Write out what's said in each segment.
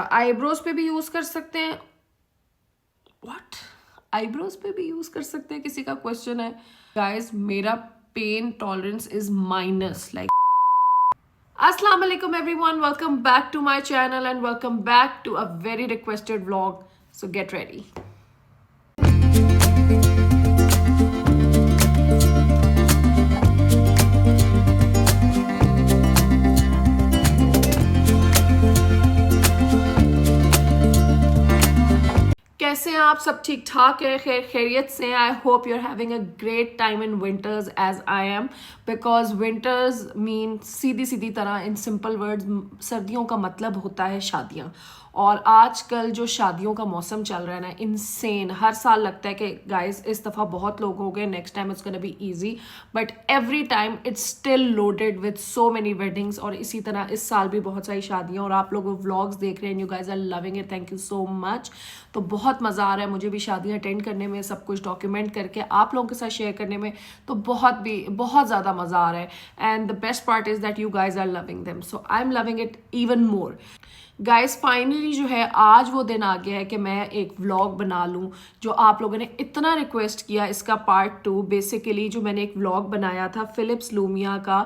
Eyebrows पे भी use कर सकते हैं। व्हाट? आईब्रोज पे भी यूज कर सकते हैं, किसी का क्वेश्चन है। गाइस, मेरा pain tolerance is minus like. Assalamu alaikum everyone, welcome back to my channel and welcome back to a very requested vlog. So get ready. कैसे हैं आप? सब ठीक ठाक है, खैरियत से? I hope you are having a great time in winters as I am, because winters mean सीधी सीधी तरह इन सिंपल वर्ड्स सर्दियों का मतलब होता है शादियाँ। और आजकल जो शादियों का मौसम चल रहा है ना, इनसेन। हर साल लगता है कि गाइस इस दफ़ा बहुत लोग हो गए, next time it's gonna be easy, but every time it's still loaded with so many weddings. और इसी तरह इस साल भी बहुत सारी शादियाँ, और आप लोग व्लॉग्स देख रहे हैं, you guys are loving it, thank you so much. तो बहुत मज़ा आ रहा है मुझे भी शादियाँ अटेंड करने में, सब कुछ डॉक्यूमेंट करके आप लोगों के साथ शेयर करने में, तो बहुत ज़्यादा मज़ा आ रहा है। And the best part is that you guys are loving them, so I am loving it even more. Guys, finally जो है आज वो दिन आ गया है कि मैं एक व्लॉग बना लूँ, जो आप लोगों ने इतना रिक्वेस्ट किया। इसका पार्ट 2 बेसिकली जो मैंने एक व्लॉग बनाया था फिलिप्स लूमिया का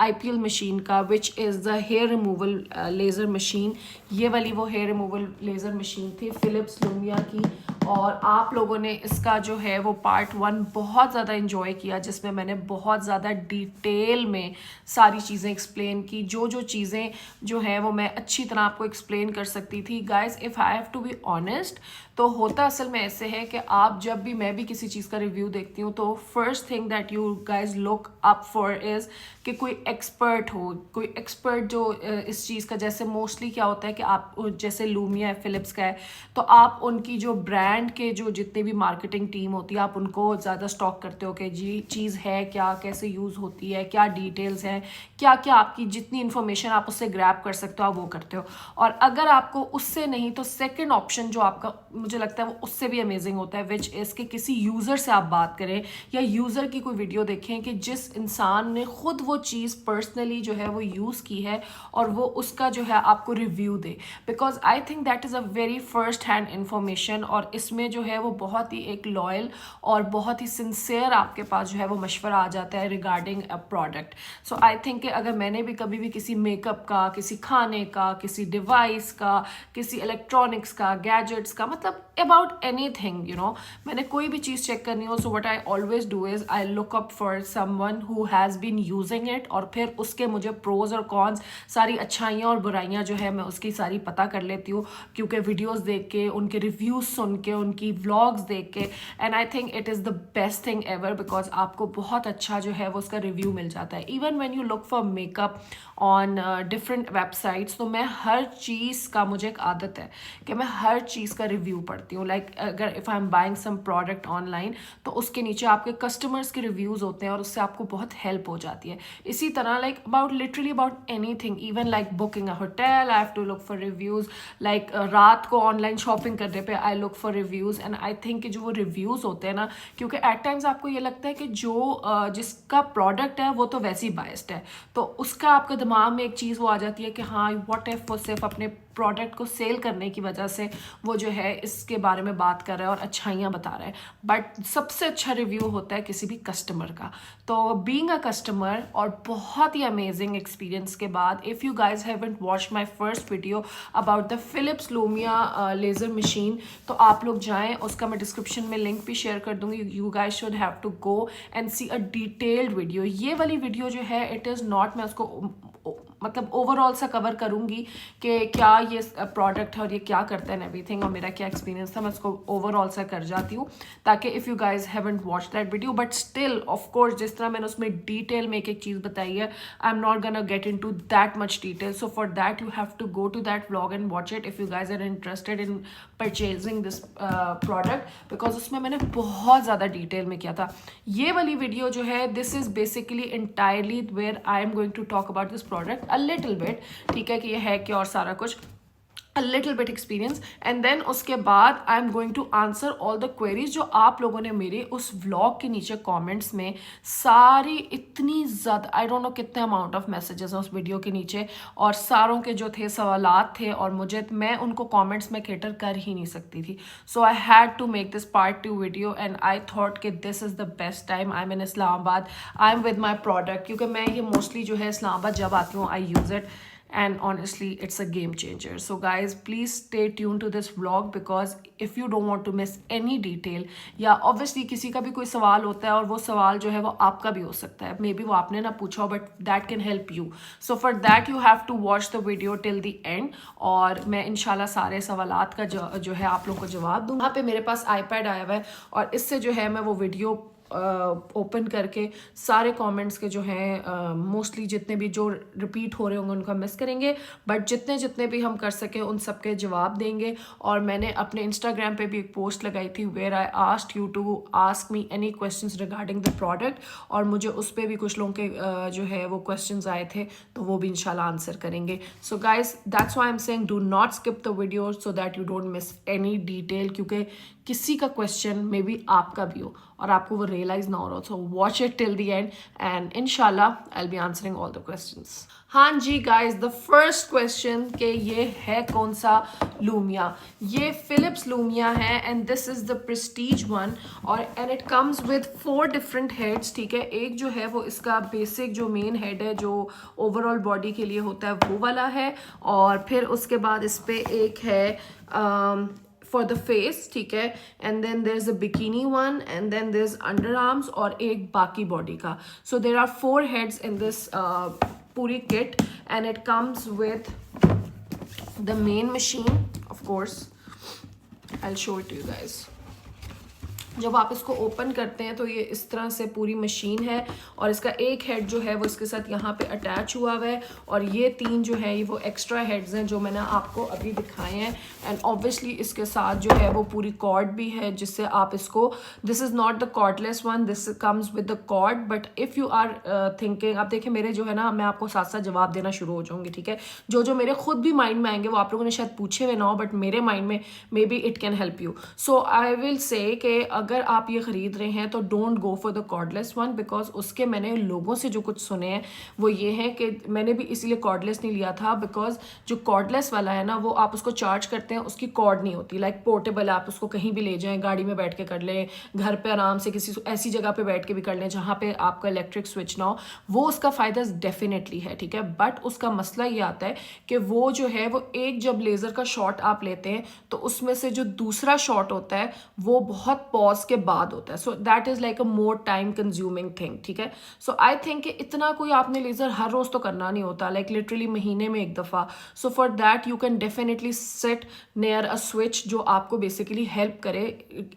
IPL मशीन का, which is the hair removal laser machine. ये वाली वो हेयर रिमूवल लेज़र मशीन थी फिलिप्स लूमिया की, और आप लोगों ने इसका जो है वो पार्ट 1 बहुत ज़्यादा इन्जॉय किया, जिसमें मैंने बहुत ज़्यादा डिटेल में सारी चीज़ें एक्सप्लेन की। जो चीज़ें जो है वो मैं अच्छी तरह आपको एक्सप्लेन कर सकती थी। Guys, if I have to be honest, तो होता असल में ऐसे है कि आप जब भी, मैं भी किसी चीज़ का रिव्यू देखती हूँ, तो first thing that you guys look up for is कि कोई एक्सपर्ट हो, कोई एक्सपर्ट जो इस चीज़ का, जैसे मोस्टली क्या होता है कि आप, जैसे लूमिया है, फिलिप्स का है, तो आप उनकी जो ब्रांड के जो जितने भी मार्केटिंग टीम होती है, आप उनको ज़्यादा स्टॉक करते हो कि जी चीज़ है क्या, कैसे यूज़ होती है, क्या डिटेल्स हैं, क्या क्या आपकी जितनी इन्फॉर्मेशन आप उससे ग्रैब कर सकते हो आप वो करते हो। और अगर आपको उससे नहीं, तो सेकंड ऑप्शन जो आपका मुझे लगता है वो उससे भी अमेजिंग होता है, विच इज़ कि किसी यूज़र से आप बात करें या यूज़र की कोई वीडियो देखें कि जिस इंसान ने खुद वो चीज़ पर्सनली जो है वो यूज़ की है, और वो उसका जो है आपको review they. Because I think that is a very first hand information, और इसमें जो है वो बहुत ही एक लॉयल और बहुत ही सिंसियर आपके पास जो है वो मशवरा आ जाता है regarding a product. So I think कि अगर मैंने भी कभी भी किसी मेकअप का, किसी खाने का, किसी डिवाइस का, किसी इलेक्ट्रॉनिक्स का, गैजेट्स का, मतलब अबाउट एनीथिंग, यू नो, मैंने कोई भी चीज़ चेक करनी हो, so what I always do is I look up for someone who has been using it, और फिर उसके मुझे प्रोज और कॉन्स, सारी अच्छाइयाँ और बुराइयाँ जो है मैं उसकी सारी पता कर लेती हूँ, क्योंकि वीडियोस देख के, उनके रिव्यूज़ सुन के, उनकी व्लॉग्स देख के। And I think it is the best thing ever, because आपको बहुत अच्छा जो है वो उसका रिव्यू मिल जाता है। Even when you look for makeup on different websites, तो मैं हर चीज़ का, मुझे एक आदत है कि मैं हर चीज़ का रिव्यू पढ़ती हूँ। लाइक अगर if I am buying some product online, तो उसके नीचे आपके कस्टमर्स के रिव्यूज़ होते हैं, और उससे आपको बहुत हेल्प हो जाती है। इसी तरह like about literally about anything, even like booking a hotel, I have to look for reviews. Like रात को ऑनलाइन शॉपिंग करने पे I look for reviews. And I think कि जो वो रिव्यूज़ होते हैं ना, क्योंकि एट टाइम्स आपको ये लगता है कि जो जिसका प्रोडक्ट है वो तो वैसे ही बायस्ड है, तो उसका आपके दिमाग में एक चीज़ वो आ जाती है कि हाँ, व्हाट इफ वो सिर्फ अपने प्रोडक्ट को सेल करने की वजह से वो जो है इसके बारे में बात कर रहा है और अच्छाइयाँ बता रहा है। बट सबसे अच्छा रिव्यू होता है किसी भी कस्टमर का। तो बीइंग अ कस्टमर और बहुत ही अमेजिंग एक्सपीरियंस के बाद, if you guys haven't watched my first video about the Philips Lumea laser machine, तो आप लोग जाएं, उसका मैं डिस्क्रिप्शन में लिंक भी शेयर कर दूंगी। You guys should have to go and see a detailed video. ये वाली वीडियो जो है, इट इज़ नॉट, मैं उसको मतलब ओवरऑल सा कवर करूंगी कि क्या ये प्रोडक्ट है और ये क्या करता है एंड एवरीथिंग, और मेरा क्या एक्सपीरियंस था, मैं उसको ओवरऑल सा कर जाती हूँ, ताकि if you guys haven't watch that video. But still of course, जिस तरह मैंने उसमें डिटेल में एक एक चीज़ बताई है, I am not gonna get into that much detail. So for that you have to go to that vlog and watch it if you guys are interested in purchasing this product, because उसमें मैंने बहुत ज़्यादा detail में किया था। ये वाली video जो है, this is basically entirely where I am going to talk about this product a little bit, ठीक है, कि ये है क्या और सारा कुछ। a little bit experience, and then उसके बाद I am going to answer all the queries जो आप लोगों ने मेरे उस व्लॉग के नीचे कमेंट्स में सारी इतनी ज़्यादा, आई डोंट नो कितने अमाउंट ऑफ मैसेजेस हैं उस वीडियो के नीचे, और सारों के जो थे सवालात थे, और मुझे मैं उनको कमेंट्स में कैटर कर ही नहीं सकती थी. So I had to make this part 2 video, and I thought कि this is the best time. I am in Islamabad, I am with my product, क्योंकि मैं ये मोस्टली जो है इस्लामाबाद जब आती हूँ I use it, and honestly it's a game changer. So guys, please stay tuned to this vlog, because if you don't want to miss any detail, या obviously किसी का भी कोई सवाल होता है और वो सवाल जो है वो आपका भी हो सकता है, मे बी वो आपने ना पूछा हो, but that can help you. So for that you have to watch the video till the end, और मैं इंशाल्लाह सारे सवालात का जो है आप लोगों को जवाब दूँ. यहाँ पे मेरे पास iPad आया हुआ है, और इससे जो है मैं वो वीडियो ओपन करके सारे कमेंट्स के जो हैं मोस्टली जितने भी जो रिपीट हो रहे होंगे उनका मिस करेंगे, बट जितने भी हम कर सकें उन सब के जवाब देंगे. और मैंने अपने इंस्टाग्राम पे भी एक पोस्ट लगाई थी where I asked you to ask me any questions regarding the product, और मुझे उस पर भी कुछ लोगों के जो है वो क्वेश्चंस आए थे, तो वो भी इंशाल्लाह आंसर करेंगे. So guys that's why I am saying do not skip the video so that you don't miss any detail, क्योंकि किसी का क्वेश्चन मे बी आपका भी हो और आपको वो रियलाइज ना हो रहा हो. So watch it till the end, and इंशाल्लाह I will be answering all the questions. हाँ जी गाइज, द फर्स्ट क्वेश्चन के ये है कौन सा लूमिया. ये फिलिप्स लूमिया है, and this is the Prestige one, और and it comes with 4 different heads. ठीक है, एक जो है वो इसका बेसिक जो मेन हेड है जो ओवरऑल बॉडी के लिए होता है वो वाला है, और फिर उसके बाद इस पे एक है for the face, ठीक है, and then there's a bikini one, and then there's underarms, और एक बाकी body का. So there are 4 heads in this पूरी kit, and it comes with the main machine, of course. I'll show it to you guys. जब आप इसको open करते हैं तो ये इस तरह से पूरी मशीन है, और इसका एक हेड जो है वो इसके साथ यहाँ पे अटैच हुआ हुआ है, और ये 3 जो है ये वो एक्स्ट्रा हेड्स हैं जो मैंने आपको अभी दिखाए हैं. एंड ऑब्वियसली इसके साथ जो है वो पूरी कॉर्ड भी है, जिससे आप इसको, this is not the cordless one, this comes with the cord, but if you are thinking, आप देखिए मेरे जो है ना, मैं आपको साथ साथ जवाब देना शुरू हो जाऊँगी. ठीक है, जो मेरे खुद भी माइंड में आएंगे वो आप लोगों ने शायद पूछे हुए ना हो, बट मेरे माइंड में may be it can help you. So I will say कि अगर आप ये ख़रीद रहे हैं तो don't go for the cordless one, because उसके मैंने लोगों से जो कुछ सुने हैं वो ये हैं कि मैंने भी इसीलिए कॉर्डलेस नहीं लिया था, बिकॉज जो कॉर्डलेस वाला है ना वो आप उसको चार्ज करते हैं, उसकी कॉर्ड नहीं होती, लाइक पोर्टेबल, आप उसको कहीं भी ले जाएं, गाड़ी में बैठ के कर लें, घर पे आराम से किसी ऐसी जगह पे बैठ के भी कर लें जहाँ पे आपका इलेक्ट्रिक स्विच ना हो, वो उसका फ़ायदा डेफिनेटली है. ठीक है, बट उसका मसला ये आता है कि वो जो है वो एक जब लेज़र का शॉट आप लेते हैं तो उसमें से जो दूसरा शॉट होता है वो बहुत पॉज के बाद होता है. सो that is like a more time consuming thing. ठीक है, सो आई थिंक कि इतना कोई आपने लेज़र हर रोज़ तो करना नहीं होता, लाइक लिटरली महीने में एक दफ़ा. सो for that you can definitely set near a switch जो आपको बेसिकली हेल्प करे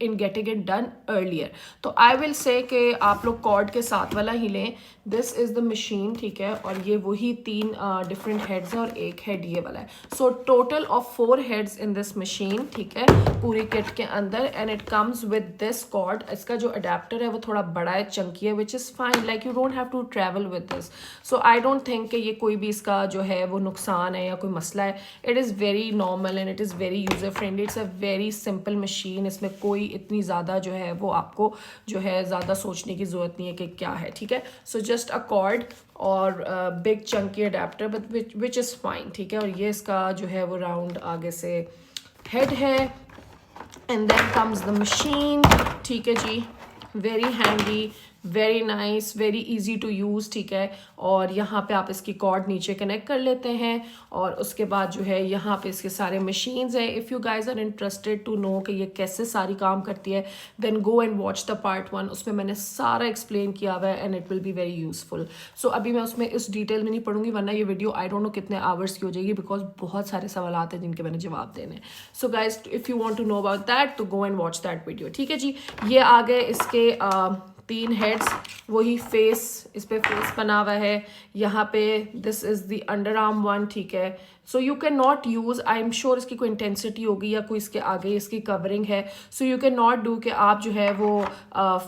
in getting it done earlier. तो आई विल से कि आप लोग कॉर्ड के साथ वाला ही लें. This is the machine. ठीक है, और ये वही 3 डिफरेंट हेड्स हैं और एक हेड ये वाला है. So total of 4 heads in this machine. ठीक है, पूरी किट के अंदर, and it comes with this cord. इसका जो अडेप्टर है वो थोड़ा बड़ा है, चंकी है, which is fine, like you don't have to travel with this. So I don't think कि ये कोई भी इसका जो है वो नुकसान है या कोई मसला है. It is very normal and it is very user friendly. It's a very simple machine. इसमें कोई इतनी ज़्यादा जो है वो आपको जो है ज़्यादा सोचने की ज़रूरत नहीं है कि क्या है. ठीक है, सो जस्ट अ कॉर्ड और big Chunky adapter, but which is fine. ठीक है, और ये इसका जो है वो राउंड आगे से हेड है, and then comes the machine. ठीक है जी, very handy, very nice, very easy to use. ठीक है, और यहाँ पे आप इसकी कॉर्ड नीचे कनेक्ट कर लेते हैं, और उसके बाद जो है यहाँ पे इसके सारे मशीन्स हैं. If you guys are interested to know कि ये कैसे सारी काम करती है, then go and watch the part 1. उसमें मैंने सारा एक्सप्लेन किया हुआ है, and it will be very useful. So अभी मैं उसमें इस डिटेल में नहीं पढ़ूंगी, वरना ये वीडियो आई डोंट नो कितने आवर्स की हो जाएगी, बिकॉज बहुत सारे सवाल हैं जिनके मैंने जवाब देने. So guys if you want to know about that तो go and watch that video. ठीक है जी, ये आ गए इसके 3 हेड्स, वही फेस, इस पे फेस बना हुआ है, यहाँ पे this is the under arm one, ठीक है. So you can not use, I am sure इसकी कोई इंटेंसिटी होगी या कोई इसके आगे इसकी कवरिंग है. So you can not do कि आप जो है वो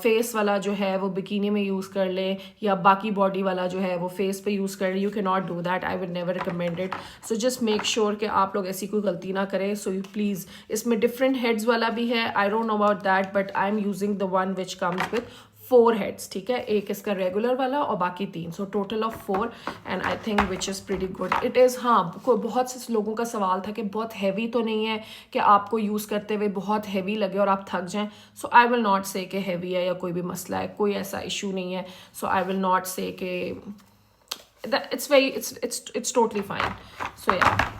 फेस वाला जो है वो बिकिनी में यूज़ कर लें या बाकी बॉडी वाला जो है वो फेस पे यूज़ कर लें. You can not do that, I would never recommend it. So just make sure कि आप लोग ऐसी कोई गलती ना करें. सो यू प्लीज़, इसमें डिफरेंट हेड्स वाला भी है, आई don't no about that, but I am using the one which comes with 4 heads, ठीक है. एक इसका रेगुलर वाला और बाकी 3, so total of 4, and I think which is pretty good. It is, हाँ, कोई बहुत से लोगों का सवाल था कि बहुत हैवी तो नहीं है कि आपको यूज़ करते हुए बहुत हैवी लगे और आप थक जाएं. सो आई विल नॉट से कि हैवी है या कोई भी मसला है, कोई ऐसा इशू नहीं है. सो आई विल नॉट से कि it's very, it's totally fine. So yeah,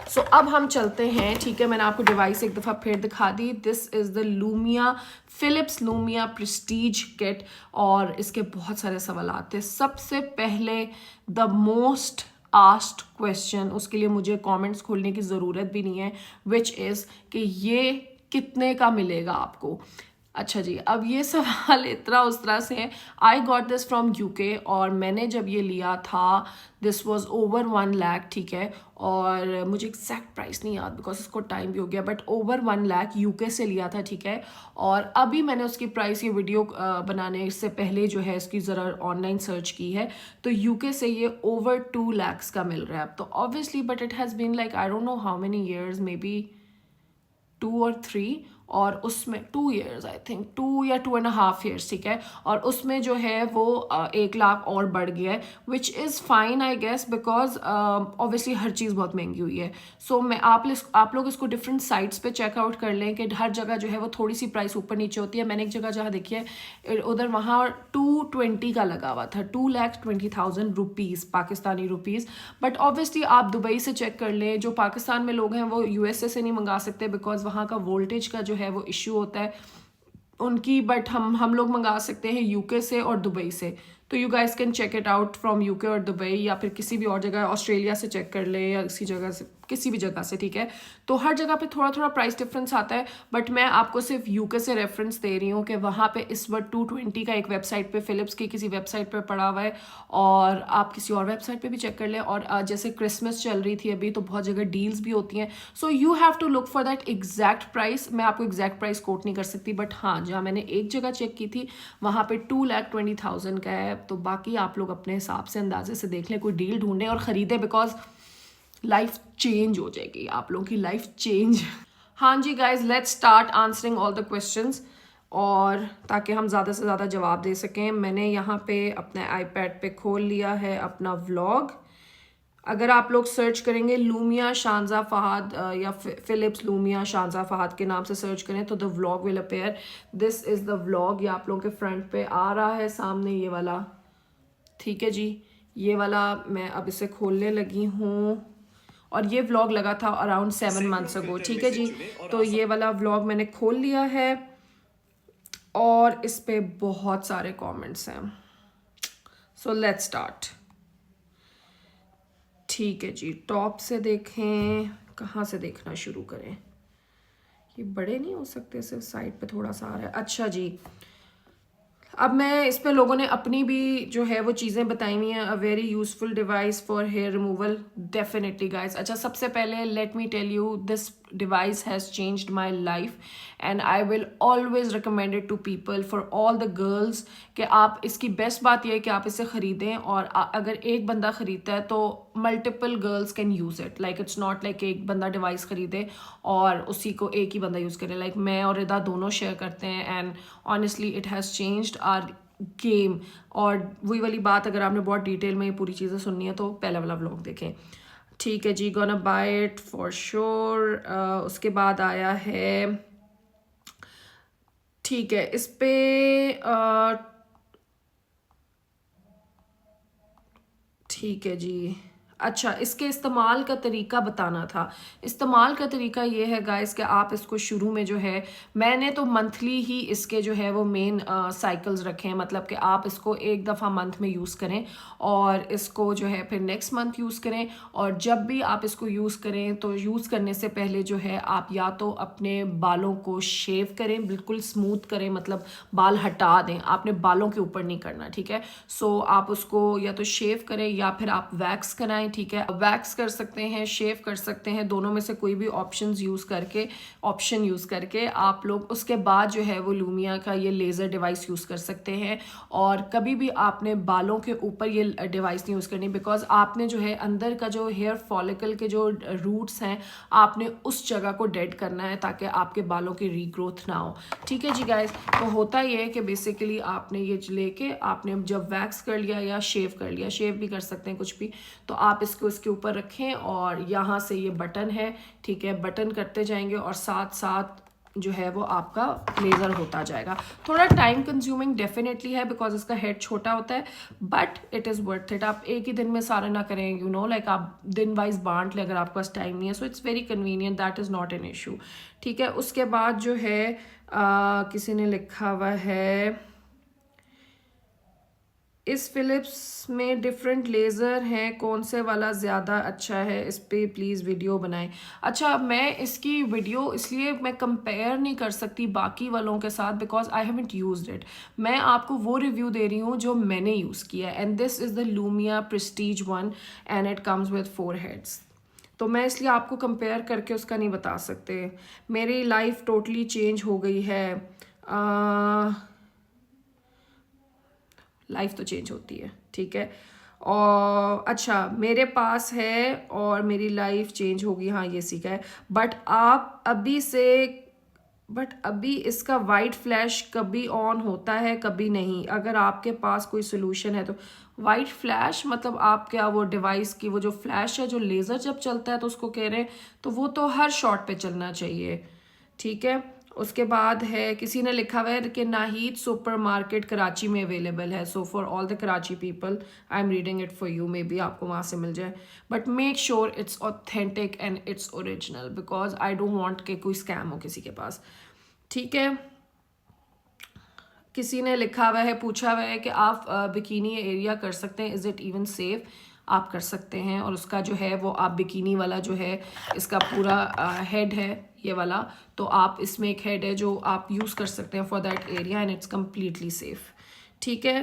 so अब हम चलते हैं, ठीक है. मैंने आपको डिवाइस एक दफ़ा फिर दिखा दी. This is the Lumea, Philips Lumia Prestige kit, और इसके बहुत सारे सवाल आते हैं. सबसे पहले द मोस्ट आस्क्ड क्वेश्चन, उसके लिए मुझे कमेंट्स खोलने की ज़रूरत भी नहीं है, विच इज़ कि ये कितने का मिलेगा आपको. अच्छा जी, अब ये सवाल इतना उस तरह से है. I got this from UK, और मैंने जब ये लिया था दिस वॉज ओवर 1 लाख, ठीक है. और मुझे एग्जैक्ट प्राइस नहीं याद बिकॉज इसको टाइम भी हो गया, बट ओवर 1 लाख यूके से लिया था, ठीक है. और अभी मैंने उसकी प्राइस, ये वीडियो बनाने से पहले जो है इसकी ज़रा ऑनलाइन सर्च की है, तो यूके से ये ओवर 2 lakhs का मिल रहा है अब तो obviously. But it has been like I don't know how many years, maybe 2 or 3, और उसमें 2 years आई थिंक, 2 या 2.5 years, ठीक है. और उसमें जो है वो 1 लाख और बढ़ गया है, which is fine I guess, because obviously हर चीज़ बहुत महंगी हुई है. सो मैं आप लोग इसको डिफरेंट साइट्स पे चेकआउट कर लें कि हर जगह जो है वो थोड़ी सी प्राइस ऊपर नीचे होती है. मैंने एक जगह जहाँ देखी है उधर वहाँ 220 का लगा हुआ था, 2,20,000 rupees, Pakistani rupees. But obviously आप दुबई से चेक कर लें. जो पाकिस्तान में लोग हैं वो यूएसए से नहीं मंगा सकते बिकॉज वहाँ का वोल्टेज का जो है वो इशू होता है उनकी. बट हम लोग मंगा सकते हैं यूके से और दुबई से. तो you guys can check it out from UK और दुबई, या फिर किसी भी और जगह, ऑस्ट्रेलिया से चेक कर ले या इसी जगह से, किसी भी जगह से, ठीक है. तो हर जगह पे थोड़ा थोड़ा प्राइस डिफरेंस आता है. बट मैं आपको सिर्फ यूके से रेफरेंस दे रही हूँ कि वहाँ पे इस वक्त 220 का एक वेबसाइट पे, फिलिप्स की किसी वेबसाइट पे पड़ा हुआ है, और आप किसी और वेबसाइट पे भी चेक कर लें. और जैसे क्रिसमस चल रही थी अभी, तो बहुत जगह डील्स भी होती हैं. So you have to look for that exact price. मैं आपको एग्जैक्ट प्राइस कोट नहीं कर सकती, बट हाँ, जहाँ मैंने एक जगह चेक की थी वहाँ पे 2,20,000 का है. तो बाकी आप लोग अपने हिसाब से, अंदाजे से देख लें, कोई डील ढूंढें और ख़रीदें, बिकॉज लाइफ चेंज हो जाएगी, आप लोगों की लाइफ चेंज. हाँ जी guys, let's start answering all the questions, और ताकि हम ज़्यादा से ज़्यादा जवाब दे सकें. मैंने यहाँ पे अपने आईपैड पे खोल लिया है अपना व्लॉग. अगर आप लोग सर्च करेंगे लूमिया शानजा फहाद या फिलिप्स लूमिया शानजा फहाद के नाम से सर्च करें तो the vlog will appear. This is the vlog. ये आप लोगों के फ्रंट पे आ रहा है सामने, ये वाला, ठीक है जी. ये वाला मैं अब इसे खोलने लगी हूँ, और ये व्लॉग लगा था अराउंड 7 months अगो, ठीक है जी. तो ये वाला व्लॉग मैंने खोल लिया है, और इस पे बहुत सारे कमेंट्स हैं. So let's start. ठीक है जी, टॉप से देखें, कहाँ से देखना शुरू करें. ये बड़े नहीं हो सकते, सिर्फ साइड पे थोड़ा सा आ रहा है. अच्छा जी, अब मैं इस पे लोगों ने अपनी भी जो है वो चीज़ें बताई हुई हैं. A very useful device for hair removal, definitely guys. अच्छा, सबसे पहले let me tell you, this device has changed my life, and I will always recommend it to people, for all the girls, कि आप, इसकी best बात यह है कि आप इसे ख़रीदें, और अगर एक बंदा ख़रीदता है तो multiple girls can use it. Like it's not like एक बंदा डिवाइस ख़रीदे और उसी को एक ही बंदा यूज़ करे. लाइक मैं और रिदा दोनों शेयर करते हैं, and honestly it has changed our game. और वही वाली बात, अगर आपने बहुत डिटेल में ये पूरी चीज़ें सुननी है तो पहला वाला व्लॉग देखें. ठीक है जी, gonna buy it for sure. उसके बाद आया है, ठीक है, इस पे ठीक है जी, अच्छा, इसके इस्तेमाल का तरीका बताना था। इस्तेमाल का तरीका ये है गाइस कि आप इसको शुरू में जो है, मैंने तो मंथली ही इसके जो है वो मेन साइकिल्स रखे हैं, मतलब कि आप इसको एक दफ़ा मंथ में यूज़ करें और इसको जो है फिर नेक्स्ट मंथ यूज़ करें। और जब भी आप इसको यूज़ करें तो यूज़ करने से पहले जो है आप या तो अपने बालों को शेव करें, बिल्कुल स्मूथ करें, मतलब बाल हटा दें, आपने बालों के ऊपर नहीं करना, ठीक है। सो आप उसको या तो शेव करें या फिर आप वैक्स कराएं, ठीक है। वैक्स कर सकते हैं, शेव कर सकते हैं, दोनों में से कोई भी ऑप्शन यूज़ करके आप लोग उसके बाद जो है वो लूमिया का ये लेज़र डिवाइस यूज़ कर सकते हैं। और कभी भी आपने बालों के ऊपर ये डिवाइस नहीं यूज़ करनी, बिकॉज आपने जो है अंदर का जो हेयर फॉलिकल के जो रूट्स हैं आपने उस जगह को डेड करना है ताकि आपके बालों की रीग्रोथ ना हो, ठीक है जी गाइस। तो होता ये है कि बेसिकली आपने ये लेके आपने जब वैक्स कर लिया या शेव कर लिया, शेव भी कर सकते हैं कुछ भी, तो आप इसको इसके ऊपर रखें और यहाँ से ये बटन है, ठीक है, बटन करते जाएंगे और साथ साथ जो है वो आपका लेज़र होता जाएगा। थोड़ा टाइम कंज्यूमिंग डेफिनेटली है बिकॉज इसका हेड छोटा होता है, but it is worth it. आप एक ही दिन में सारा ना करें, यू नो, लाइक आप दिन वाइज बांट लें अगर आपके पास टाइम नहीं है, so it's very convenient, that is not an issue, ठीक है। उसके बाद जो है किसी ने लिखा हुआ है इस फिलिप्स में डिफरेंट लेज़र हैं, कौन से वाला ज़्यादा अच्छा है, इस पे प्लीज़ वीडियो बनाएं। अच्छा, मैं इसकी वीडियो इसलिए मैं कंपेयर नहीं कर सकती बाकी वालों के साथ because I haven't used it. मैं आपको वो रिव्यू दे रही हूँ जो मैंने यूज़ किया है, and this is the Lumia Prestige 1 and it comes with 4 heads. तो मैं इसलिए आपको कंपेयर करके उसका नहीं बता सकते। मेरी लाइफ टोटली चेंज हो गई है। लाइफ तो चेंज होती है, ठीक है। और अच्छा, मेरे पास है और मेरी लाइफ चेंज होगी, हाँ ये सीखा है। बट अभी इसका वाइट फ्लैश कभी ऑन होता है कभी नहीं, अगर आपके पास कोई सोल्यूशन है तो। वाइट फ्लैश मतलब आप क्या वो डिवाइस की वो जो फ्लैश है जो लेज़र जब चलता है तो उसको कह रहे हैं, तो वो तो हर शॉट पे चलना चाहिए, ठीक है। उसके बाद है किसी ने लिखा हुआ है कि नाहीद सुपरमार्केट कराची में अवेलेबल है, so for all the Karachi people I am reading it for you, may be आपको वहाँ से मिल जाए, but make sure it's authentic and its original because I don't want कि कोई स्कैम हो किसी के पास, ठीक है। किसी ने लिखा हुआ है, पूछा हुआ है कि आप बिकिनी एरिया कर सकते हैं, इज़ इट इवन सेफ? आप कर सकते हैं, और उसका जो है वो आप बिकिनी वाला जो है इसका पूरा हेड है ये वाला, तो आप इसमें एक हेड है जो आप यूज़ कर सकते हैं for that area and it's completely safe, ठीक है।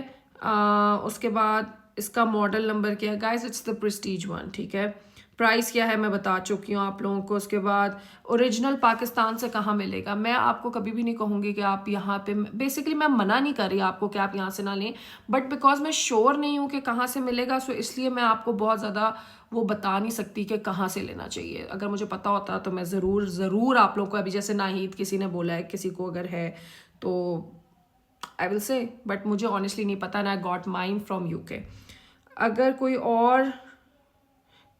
उसके बाद इसका मॉडल नंबर क्या है गाइस, इट्स द प्रेस्टीज 1, ठीक है। प्राइस क्या है मैं बता चुकी हूँ आप लोगों को। उसके बाद ओरिजिनल पाकिस्तान से कहाँ मिलेगा, मैं आपको कभी भी नहीं कहूँगी कि आप यहाँ पे, बेसिकली मैं मना नहीं कर रही आपको कि आप यहाँ से ना लें, बट बिकॉज मैं श्योर नहीं हूँ कि कहाँ से मिलेगा, सो इसलिए मैं आपको बहुत ज़्यादा वो बता नहीं सकती कि कहाँ से लेना चाहिए। अगर मुझे पता होता तो मैं ज़रूर आप लोगों को, अभी जैसे नाहीद किसी ने बोला है किसी को अगर है तो आई विल से, बट मुझे ऑनेस्टली नहीं पता, and I got mine from UK. अगर कोई और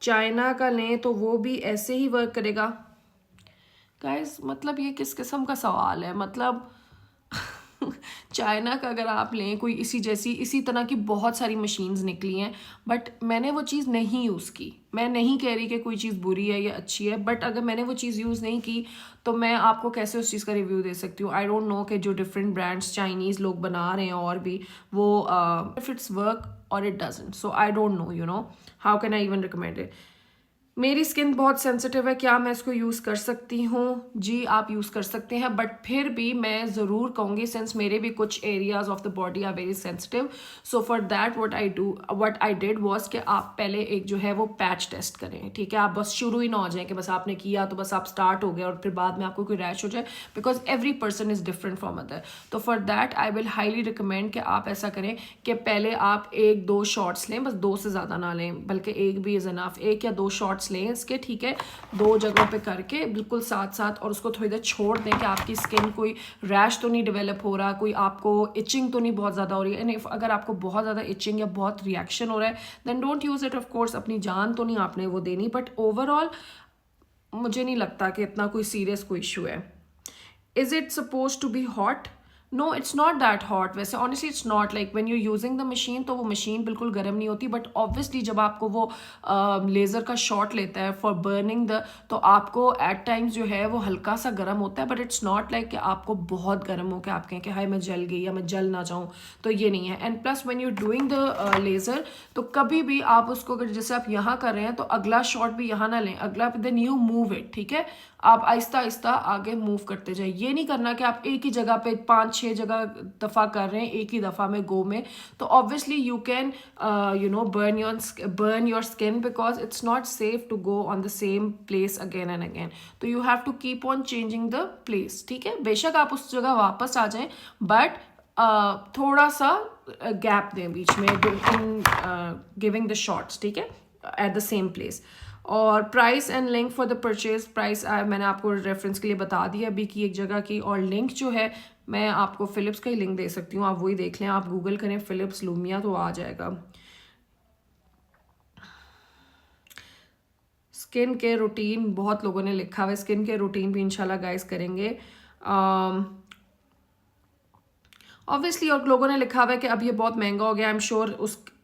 चाइना का लें तो वो भी ऐसे ही वर्क करेगा गाइस, मतलब ये किस किस्म का सवाल है, मतलब चाइना का अगर आप लें कोई इसी तरह की बहुत सारी मशीन्स निकली हैं, बट मैंने वो चीज़ नहीं यूज़ की। मैं नहीं कह रही कि कोई चीज़ बुरी है या अच्छी है, बट अगर मैंने वो चीज़ यूज़ नहीं की तो मैं आपको कैसे उस चीज़ का रिव्यू दे सकती हूँ। आई डोंट नो कि जो डिफरेंट ब्रांड्स चाइनीज़ लोग बना रहे हैं और भी वो इफ इट्स वर्क और it doesn't, so I don't no, you know, how can I even recommend it. मेरी स्किन बहुत सेंसिटिव है, क्या मैं इसको यूज़ कर सकती हूँ? जी आप यूज़ कर सकते हैं, बट फिर भी मैं ज़रूर कहूँगी सिंस मेरे भी कुछ areas of the body are very sensitive, so for that what I did was कि आप पहले एक जो है वो पैच टेस्ट करें, ठीक है। आप बस शुरू ही ना हो जाए कि बस आपने किया तो बस आप स्टार्ट हो गए और फिर बाद में आपको कोई रैश हो जाए, because every person is different from other. तो for that I will highly recommend कि आप ऐसा करें कि पहले आप 1-2 शॉट्स लें, बस 2 से ज़्यादा ना लें, बल्कि एक भी इज़ इनफ, 1 या 2 शॉट्स लें इसके, ठीक है, 2 जगहों पे करके बिल्कुल साथ साथ, और उसको थोड़ी देर छोड़ दें कि आपकी स्किन कोई रैश तो नहीं डेवलप हो रहा, कोई आपको इचिंग तो नहीं बहुत ज़्यादा हो रही है। एंड अगर आपको बहुत ज़्यादा इचिंग या बहुत रिएक्शन हो रहा है then don't use it, of course अपनी जान तो नहीं आपने वो देनी, बट ओवरऑल मुझे नहीं लगता कि इतना कोई सीरियस कोई इशू है। Is it suppose to be hot? No it's not that hot वैसे, honestly it's not like when you using the machine, तो वो मशीन बिल्कुल गर्म नहीं होती, बट ऑब्वियसली जब आपको वो लेज़र का शॉट लेता है फॉर बर्निंग द, तो आपको एट टाइम्स जो है वो हल्का सा गर्म होता है, बट इट्स नॉट लाइक कि आपको बहुत गर्म हो के आप कहें कि हाय मैं जल गई या मैं जल ना जाऊँ, तो ये नहीं है। And plus when you doing the laser, तो कभी भी आप उसको अगर जैसे आप यहाँ कर रहे हैं तो अगला शॉट भी यहाँ ना लें, अगला देन यू मूव इट, ठीक है, आप आहिस्ता आहिस्ता आगे मूव करते जाए। ये नहीं करना कि आप एक ही जगह पे 5-6 जगह दफ़ा कर रहे हैं एक ही दफ़ा में गो में, तो obviously you can burn your skin because it's not safe to go on the same place again and again, तो you have to keep on changing the place, ठीक है। बेशक आप उस जगह वापस आ जाएं, बट थोड़ा सा गैप दें बीच में इन गिविंग द शॉट्स, ठीक है, एट द सेम प्लेस। और price and link for the purchase, price मैंने आपको रेफरेंस के लिए बता दिया अभी की एक जगह की, और लिंक जो है मैं आपको फिलिप्स का ही लिंक दे सकती हूँ, आप वही देख लें, आप गूगल करें फिलिप्स लूमिया तो आ जाएगा। स्किन केयर रूटीन बहुत लोगों ने लिखा हुआ है, स्किन केयर रूटीन भी इंशाल्लाह गाइस करेंगे। ऑब्वियसली और लोगों ने लिखा हुआ है कि अब ये बहुत महंगा हो गया, आई एम श्योर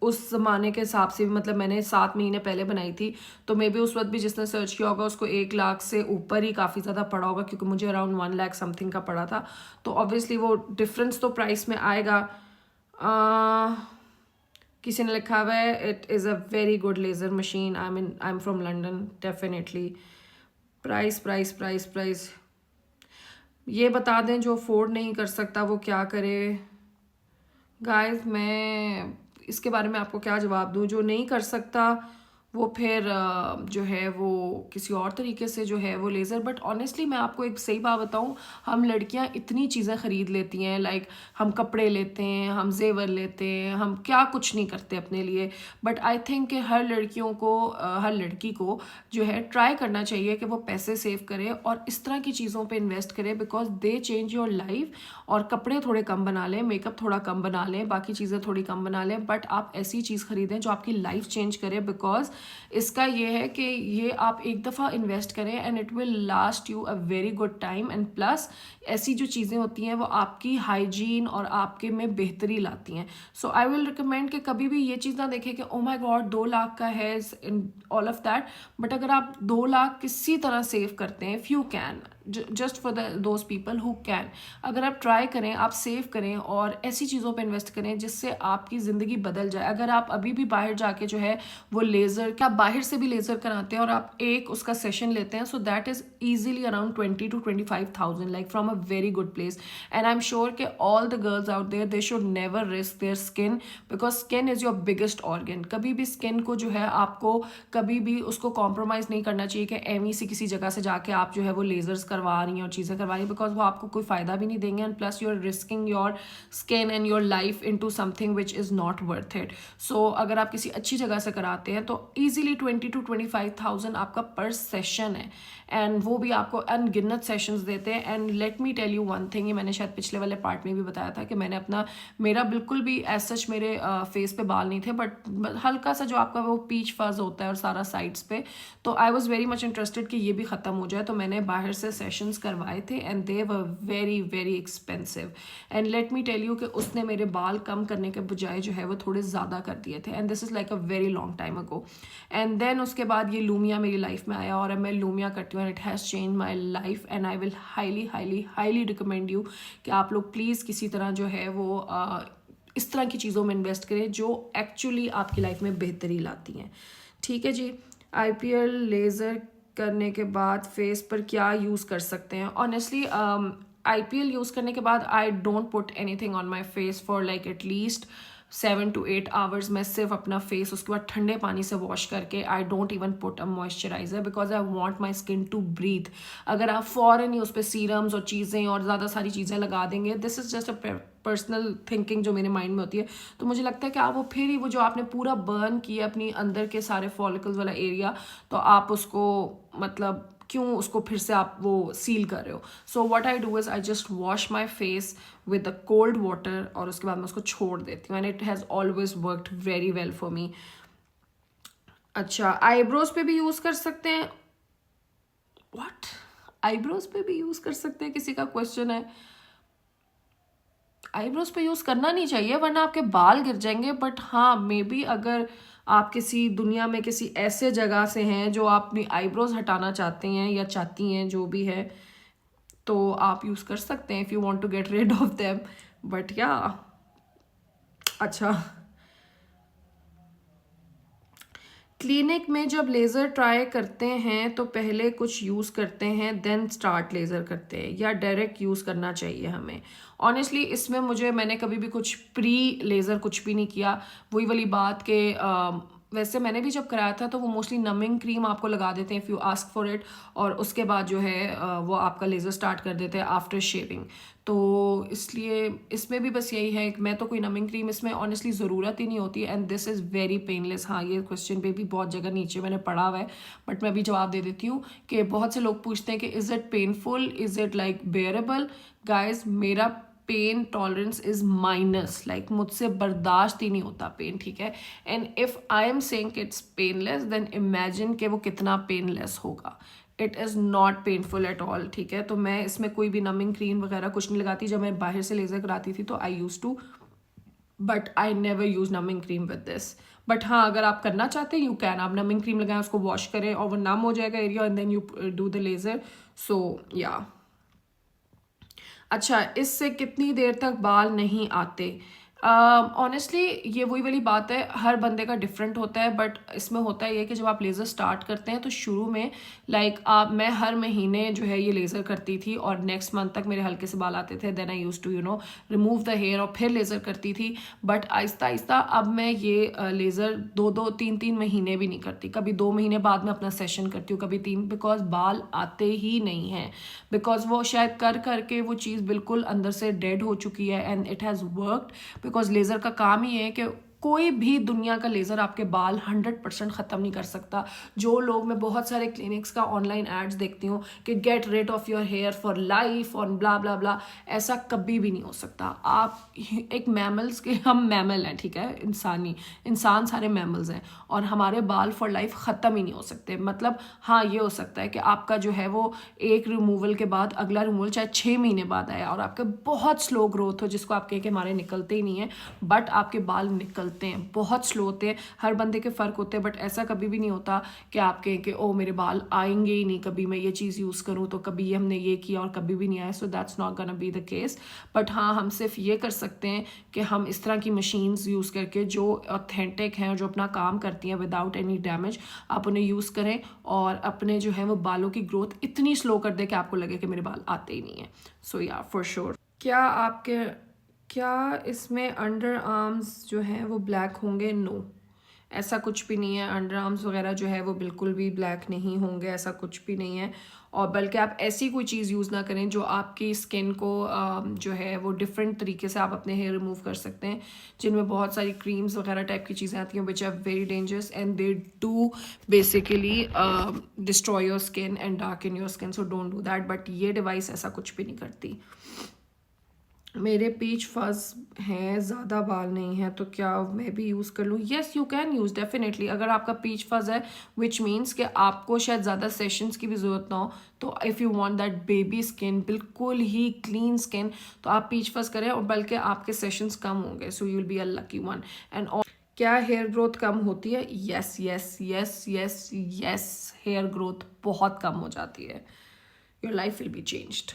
उस ज़माने के हिसाब से भी, मतलब मैंने 7 महीने पहले बनाई थी, तो मे बी उस वक्त भी जिसने सर्च किया होगा उसको 1 लाख से ऊपर ही काफ़ी ज़्यादा पड़ा होगा, क्योंकि मुझे अराउंड 1 लाख समथिंग का पड़ा था, तो ऑब्वियसली वो डिफरेंस तो प्राइस में आएगा। किसी ने लिखा हुआ है it is a very good laser machine, I am from London, definitely. Price price price price ये बता दें, जो अफोर्ड नहीं कर सकता वो क्या करे। गाइस मैं इसके बारे में आपको क्या जवाब दूं, जो नहीं कर सकता वो फिर जो है वो किसी और तरीके से जो है वो लेज़र, बट ऑनेस्टली मैं आपको एक सही बात बताऊं, हम लड़कियां इतनी चीज़ें ख़रीद लेती हैं, लाइक हम कपड़े लेते हैं, हम जेवर लेते हैं, हम क्या कुछ नहीं करते अपने लिए, बट आई थिंक कि हर लड़कियों को हर लड़की को जो है ट्राई करना चाहिए कि वो पैसे सेव करे और इस तरह की चीज़ों पे इन्वेस्ट करे, because they change your life. और कपड़े थोड़े कम बना लें, मेकअप थोड़ा कम बना लें, बाकी चीज़ें थोड़ी कम बना लें, बट आप ऐसी चीज़ खरीदें जो आपकी लाइफ चेंज करे, बिकॉज इसका ये है कि ये आप एक दफ़ा इन्वेस्ट करें and it will last you a very good time, and plus ऐसी जो चीज़ें होती हैं वो आपकी हाइजीन और आपके में बेहतरी लाती हैं। सो आई विल रिकमेंड कि कभी भी ये चीज़ ना देखें कि ओ माय गॉड 2 लाख का है in all of that, but अगर आप 2 लाख किसी तरह सेव करते हैं, if you can, just for those people who can, अगर आप ट्राई करें, आप सेव करें और ऐसी चीज़ों पे इन्वेस्ट करें जिससे आपकी ज़िंदगी बदल जाए। अगर आप अभी भी बाहर जाके जो है वो लेज़र, क्या बाहर से भी लेज़र कराते हैं और आप एक उसका सेशन लेते हैं, so that is easily around 20 to 25,000 like from a very good place. And I am sure कि all the girls out there they should never risk their skin, because skin is your biggest organ. कभी भी skin को जो है आपको कभी भी उसको कॉम्प्रोमाइज़ नहीं करना चाहिए कि एवी सी किसी जगह से जाके आप जो है वो लेज़र्स करवा रही हैं और चीज़ें करवा रही हैं, बिकॉज वो आपको कोई फ़ायदा भी नहीं देंगे, and plus you are risking your skin and your life into something which is not worth it. So अगर आप किसी अच्छी जगह से कराते हैं तो ईजिली 20 to 25,000 आपका पर सेशन है, एंड वो भी आपको अनगिनत सेशंस देते हैं। And let me tell you one thing, ये मैंने शायद पिछले वाले पार्ट में भी बताया था कि मैंने मेरा बिल्कुल भी एज सच मेरे फेस पे बाल नहीं थे, बट हल्का सा जो आपका वो पीच फज होता है और सारा साइड्स पे, तो I was very much interested कि ये भी ख़त्म हो जाए, तो मैंने बाहर से सेशंस करवाए थे and they were very very expensive. And let me tell you कि उसने मेरे बाल कम करने के बजाय जो है वो थोड़े ज़्यादा कर दिए थे, and this is like a very long time ago. And then उसके बाद ये लूमिया मेरी लाइफ में आया और अब मैं लूमिया करती हूँ, and it has change my life, and I will highly highly highly recommend you कि आप लोग प्लीज़ किसी तरह जो है वो इस तरह की चीज़ों में इन्वेस्ट करें जो एक्चुअली आपकी लाइफ में बेहतरी लाती हैं। ठीक है जी। IPL लेज़र करने के बाद फेस पर क्या यूज़ कर सकते हैं? ऑनेस्टली IPL यूज़ करने के बाद I don't put anything on my face for like at least 7 to 8 hours. मैं सिर्फ अपना फेस उसके बाद ठंडे पानी से वॉश करके, I don't even put a moisturiser because I want my skin to breathe. अगर आप फ़ौरन ही उस पर सीरम्स और चीज़ें और ज़्यादा सारी चीज़ें लगा देंगे, this is just a personal thinking जो मेरे माइंड में होती है, तो मुझे लगता है कि आप वो फिर ही वो जो आपने पूरा बर्न किया अपनी अंदर के सारे फॉलिकल्स वाला एरिया, तो आप उसको मतलब क्यों उसको फिर से आप वो सील कर रहे हो। So what I do is I just wash my face with the cold water और उसके बाद मैं उसको छोड़ देती हूँ, and it has always worked very well for me. अच्छा, आईब्रोज पे भी यूज़ कर सकते हैं? व्हाट? आईब्रोज पे भी यूज़ कर सकते हैं, किसी का क्वेश्चन है। आईब्रोज पे यूज़ करना नहीं चाहिए वरना आपके बाल गिर जाएंगे, बट हाँ मे बी अगर आप किसी दुनिया में किसी ऐसे जगह से हैं जो आप अपनी आईब्रोज हटाना चाहते हैं या चाहती हैं जो भी है, तो आप यूज़ कर सकते हैं if you want to get rid of them, but या अच्छा। क्लिनिक में जब लेज़र ट्राई करते हैं तो पहले कुछ यूज़ करते हैं देन स्टार्ट लेज़र करते हैं, या डायरेक्ट यूज़ करना चाहिए हमें? ऑनेस्टली इसमें मैंने कभी भी कुछ प्री लेज़र कुछ भी नहीं किया। वही वाली बात के वैसे मैंने भी जब कराया था तो वो मोस्टली नमिंग क्रीम आपको लगा देते हैं if you ask for it, और उसके बाद जो है वो आपका लेज़र स्टार्ट कर देते हैं आफ्टर शेविंग। तो इसलिए इसमें भी बस यही है कि मैं तो कोई नमिंग क्रीम इसमें ऑनेस्टली ज़रूरत ही नहीं होती, and this is very painless. हाँ ये क्वेश्चन पे भी बहुत जगह नीचे मैंने पढ़ा हुआ है, बट मैं अभी जवाब दे देती हूँ कि बहुत से लोग पूछते हैं कि is it painful, is it like bearable? Guys मेरा pain tolerance is minus, like मुझसे बर्दाश्त ही नहीं होता पेन, ठीक है। And if I am saying it's painless then imagine कि वो कितना पेनलेस होगा। It is not painful at all, ठीक है। तो मैं इसमें कोई भी नमिंग क्रीम वगैरह कुछ नहीं लगाती। जब मैं बाहर से लेज़र कराती थी तो I use to, but I never use numbing cream with this. But हाँ अगर आप करना चाहते हैं यू कैन, आप नमिंग क्रीम लगाएं, उसको वॉश करें और वो नम हो जाएगा area, and then you do the laser. So yeah अच्छा, इससे कितनी देर तक बाल नहीं आते? ऑनेस्टली ये वही वाली बात है, हर बंदे का डिफरेंट होता है, बट इसमें होता है ये कि जब आप लेज़र स्टार्ट करते हैं तो शुरू में मैं हर महीने जो है ये लेज़र करती थी और नेक्स्ट मंथ तक मेरे हल्के से बाल आते थे। Then I use to remove the hair और फिर लेज़र करती थी। बट आहिस्ता आहिस्ता अब मैं ये लेज़र 2-3 महीने भी नहीं करती, कभी 2 महीने बाद में अपना सेशन करती हूँ, कभी 3, बिकॉज बाल आते ही नहीं हैं, बिकॉज वो शायद कर करके वो चीज़ बिल्कुल अंदर से डेड हो चुकी है, and it has worked. Because laser का काम ही है कि कोई भी दुनिया का लेज़र आपके बाल 100% ख़त्म नहीं कर सकता। जो लोग, मैं बहुत सारे क्लिनिक्स का ऑनलाइन एड्स देखती हूँ कि get rid of your hair for life और ब्ला ब्ला ब्ला, ऐसा कभी भी नहीं हो सकता। आप एक मैमल्स के, हम मैमल हैं, ठीक है, इंसान सारे मैमल्स हैं, और हमारे बाल फॉर लाइफ ख़त्म ही नहीं हो सकते। मतलब हाँ ये हो सकता है कि आपका जो है वो एक रिमूवल के बाद अगला रिमूवल चाहे 6 महीने बाद आया और आपके बहुत स्लो ग्रोथ हो, जिसको आप कहें कि हमारे निकलते ही नहीं है, बट आपके बाल निकलते हैं, बहुत स्लो होते हैं, हर बंदे के फ़र्क होते हैं। बट ऐसा कभी भी नहीं होता कि आप कहें कि ओ मेरे बाल आएंगे ही नहीं, कभी मैं ये चीज़ यूज़ करूँ तो कभी ये हमने ये किया और कभी भी नहीं आया। So that's not gonna be the case. But हाँ हम सिर्फ ये कर सकते हैं कि हम इस तरह की मशीन्स यूज़ करके जो ऑथेंटिक हैं और जो अपना काम करती हैं विदाउट एनी डैमेज, आप उन्हें यूज़ करें और अपने जो है वो बालों की ग्रोथ इतनी स्लो कर दे कि आपको लगे कि मेरे बाल आते ही नहीं है। सो या फॉर श्योर। क्या इसमें अंडर आर्म्स जो हैं वो ब्लैक होंगे? नो, ऐसा कुछ भी नहीं है। अंडर आर्म्स वगैरह जो है वो बिल्कुल भी ब्लैक नहीं होंगे, ऐसा कुछ भी नहीं है। और बल्कि आप ऐसी कोई चीज़ यूज़ ना करें जो आपकी स्किन को जो है वो डिफरेंट तरीके से आप अपने हेयर रिमूव कर सकते हैं, जिनमें बहुत सारी क्रीम्स वगैरह टाइप की चीज़ें आती हैं which are very dangerous and they do basically destroy your skin and darken your skin. So don't do that. But ये डिवाइस ऐसा कुछ भी नहीं करती। मेरे पीच फज हैं, ज़्यादा बाल नहीं है, तो क्या मैं भी यूज़ कर लूँ? Yes you can use definitely. अगर आपका पीच फज है विच मीन्स कि आपको शायद ज़्यादा सेशंस की भी ज़रूरत ना हो, तो if you want that baby skin, बिल्कुल ही क्लीन स्किन, तो आप पीच फज करें और बल्कि आपके सेशंस कम होंगे। So you will be a lucky one. And क्या हेयर ग्रोथ कम होती है? Yes yes yes yes yes, hair growth बहुत कम हो जाती है। Your life will be changed.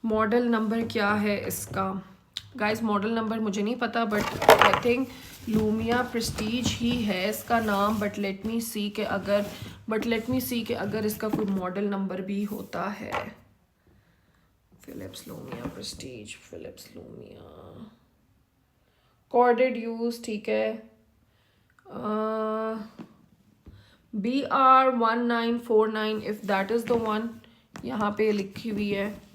Model number क्या है इसका? गाइस मॉडल नंबर मुझे नहीं पता, but I think Lumea Prestige ही है इसका नाम। बट लेट मी सी कि अगर इसका कोई मॉडल नंबर भी होता है। Philips Lumia Prestige, Philips Lumia corded use, ठीक है। BR1949 if that is the one, यहाँ पे लिखी हुई है